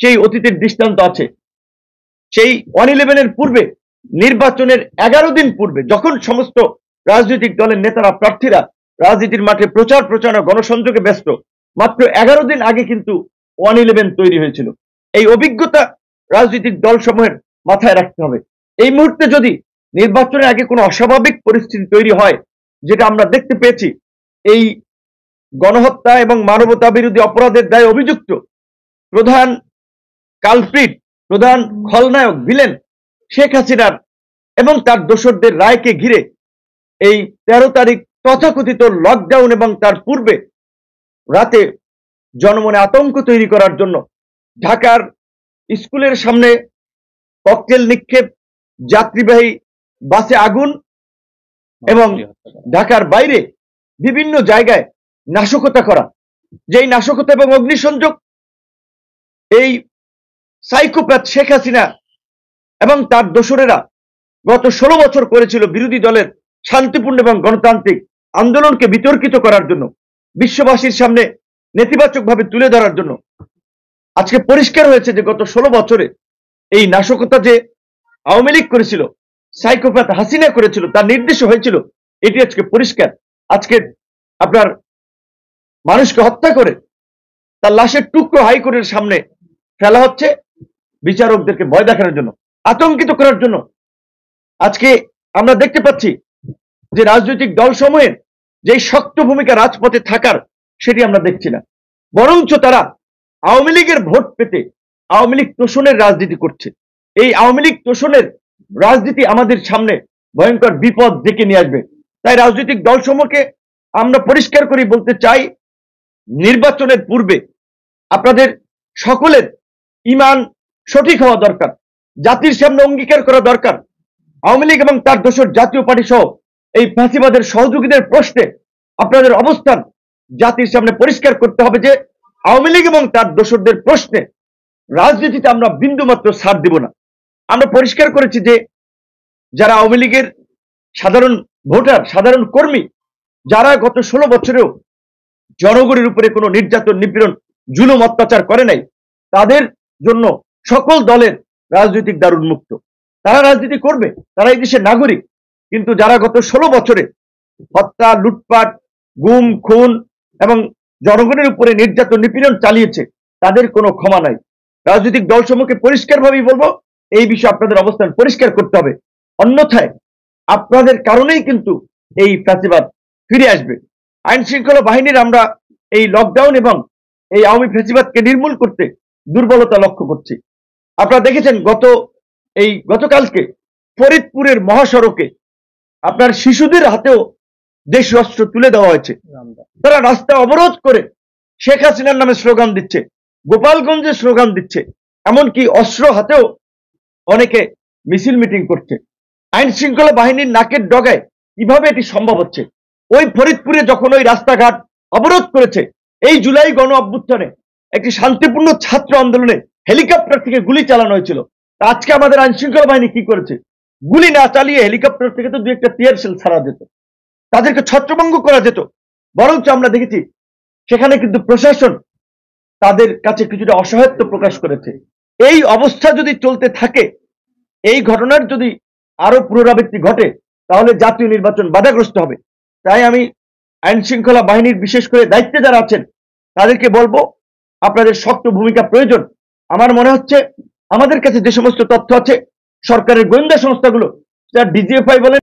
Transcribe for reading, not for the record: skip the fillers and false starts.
সেই অতীতের দৃষ্টান্ত আছে। সেই 111-এর পূর্বে, নির্বাচনের 11 দিন পূর্বে, যখন সমস্ত রাজনৈতিক দলের নেতারা, প্রার্থীরা রাজনীতির মাঠে প্রচার প্রচারণা গণসংযোগে ব্যস্ত, মাত্র 11 দিন আগে কিন্তু 111 তৈরি হয়েছিল। এই অভিজ্ঞতা রাজনৈতিক দলসমূহের মাথায় রাখতে হবে। এই মুহূর্তে যদি নির্বাচনের আগে কোনো অস্বাভাবিক পরিস্থিতি তৈরি হয়, যেটা আমরা দেখতে পেয়েছি, এই গণহত্যা এবং মানবতা বিরোধী অপরাধের দায়ে অভিযুক্ত প্রধান কালপ্রিট, প্রধান খলনায়ক, ভিলেন শেখ হাসিনার এবং তার দোসরদের রায়কে ঘিরে এই 13 তারিখ তথাকথিত লকডাউন এবং তার পূর্বে রাতে জনমনে আতঙ্ক তৈরি করার জন্য ঢাকার স্কুলের সামনে ককটেল নিক্ষেপ, যাত্রীবাহী বাসে আগুন এবং ঢাকার বাইরে বিভিন্ন জায়গায় নাশকতা করা, যেই নাশকতা এবং অগ্নিসংযোগ এই সাইকোপ্যাথ শেখ হাসিনা এবং তার দোসরেরা গত 16 বছর করেছিল বিরোধী দলের শান্তিপূর্ণ এবং গণতান্ত্রিক আন্দোলনকে বিতর্কিত করার জন্য, বিশ্ববাসীর সামনে নেতিবাচকভাবে তুলে ধরার জন্য। আজকে পরিষ্কার হয়েছে যে গত 16 বছরে এই নাশকতা যে আওয়ামী লীগ করেছিল, সাইকোপ্যাথ হাসিনা করেছিল, তার নির্দেশ হয়েছিল, এটি আজকে পরিষ্কার। আজকে আপনার মানুষকে হত্যা করে তার লাশের টুকরো হাইকোর্টের সামনে ফেলা হচ্ছে বিচারকদেরকে ভয় দেখানোর জন্য, আতঙ্কিত করার জন্য। আজকে আমরা দেখতে পাচ্ছি যে রাজনৈতিক দলসমূহের যে শক্ত ভূমিকা রাজপথে থাকার, সেটি আমরা দেখছি না, বরঞ্চ তারা আওয়ামী লীগের ভোট পেতে আওয়ামী লীগ তোষণের রাজনীতি করছে। এই আওয়ামী লীগ তোষণের রাজনীতি আমাদের সামনে ভয়ঙ্কর বিপদ ডেকে নিয়ে আসবে। তাই রাজনৈতিক দলসমূহকে আমরা পরিষ্কার করে বলতে চাই, নির্বাচনের পূর্বে আপনাদের সকলের ঈমান সঠিক হওয়া দরকার, জাতির সামনে অঙ্গীকার করা দরকার। আওয়ামী লীগ এবং তার দোসর জাতীয় পার্টি সহ এই ফ্যাসিবাদের সহযোগীদের প্রশ্নে আপনাদের অবস্থান জাতির সামনে পরিষ্কার করতে হবে যে আওয়ামী লীগ এবং তার দোসরদের প্রশ্নে রাজনীতিতে আমরা বিন্দুমাত্র ছাড় দিব না। আমরা পরিষ্কার করেছি যে যারা আওয়ামী লীগের সাধারণ ভোটার, সাধারণ কর্মী, যারা গত 16 বছরেও জনগণের উপরে কোনো নির্যাতন, নিপীড়ন, জুলুম, অত্যাচার করে নাই, তাদের জন্য সকল দলের রাজনৈতিক দ্বার উন্মুক্ত। তারা রাজনীতি করবে, তারা এই দেশের নাগরিক। কিন্তু যারা গত 16 বছরে হত্যা, লুটপাট, গুম, খুন এবং জনগণের উপরে নির্যাতন, নিপীড়ন চালিয়েছে, তাদের কোনো ক্ষমা নাই। রাজনৈতিক দলসমূহকে পরিষ্কারভাবেই বলবো, এই বিষয়ে আপনাদের অবস্থান পরিষ্কার করতে হবে, অন্যথায় আপনাদের কারণেই কিন্তু এই ফ্যাসিবাদ ফিরে আসবে। আইন শৃঙ্খলা বাহিনীর আমরা এই লকডাউন এবং এই আওয়ামী ফ্যাসিবাদকে নির্মূল করতে দুর্বলতা লক্ষ্য করছি। আপনারা দেখেছেন গতকালকে ফরিদপুরের মহাসড়কে আপনার শিশুদের হাতেও দেশীয় অস্ত্র তুলে দেওয়া হয়েছে। তারা রাস্তা অবরোধ করে শেখ হাসিনার নামে স্লোগান দিচ্ছে, গোপালগঞ্জে স্লোগান দিচ্ছে, এমনকি অস্ত্র হাতেও অনেকে মিছিল মিটিং করছে। আইন শৃঙ্খলা বাহিনীর নাকের ডগায় কিভাবে এটি সম্ভব হচ্ছে? ওই ফরিদপুরে যখন ওই রাস্তাঘাট অবরোধ করেছে, এই জুলাই গণ অভ্যুত্থানে একটি শান্তিপূর্ণ ছাত্র আন্দোলনে হেলিকপ্টার থেকে গুলি চালানো হয়েছিল। আজকে আমাদের আইন শৃঙ্খলা বাহিনী কি করেছে? গুলি না চালিয়ে হেলিকপ্টার থেকে তো দু একটা টিয়ার শেল ছাড়া যেত, তাদেরকে ছত্রভঙ্গ করা যেত। বরঞ্চ আমরা দেখেছি সেখানে কিন্তু প্রশাসন তাদের কাছে কিছুটা অসহায়ত্ব প্রকাশ করেছে। এই অবস্থা যদি চলতে থাকে, এই ঘটনার যদি আরো পুনরাবৃত্তি ঘটে, তাহলে জাতীয় নির্বাচন বাধাগ্রস্ত হবে। তাই আমি আইন শৃঙ্খলা বাহিনীর বিশেষ করে দায়িত্বে যারা আছেন তাদেরকে বলবো, আপনাদের শক্ত ভূমিকা প্রয়োজন। আমার মনে হচ্ছে আমাদের কাছে যে সমস্ত তথ্য আছে, সরকারের গোয়েন্দা সংস্থাগুলো, ডিজিএফআই বলেন,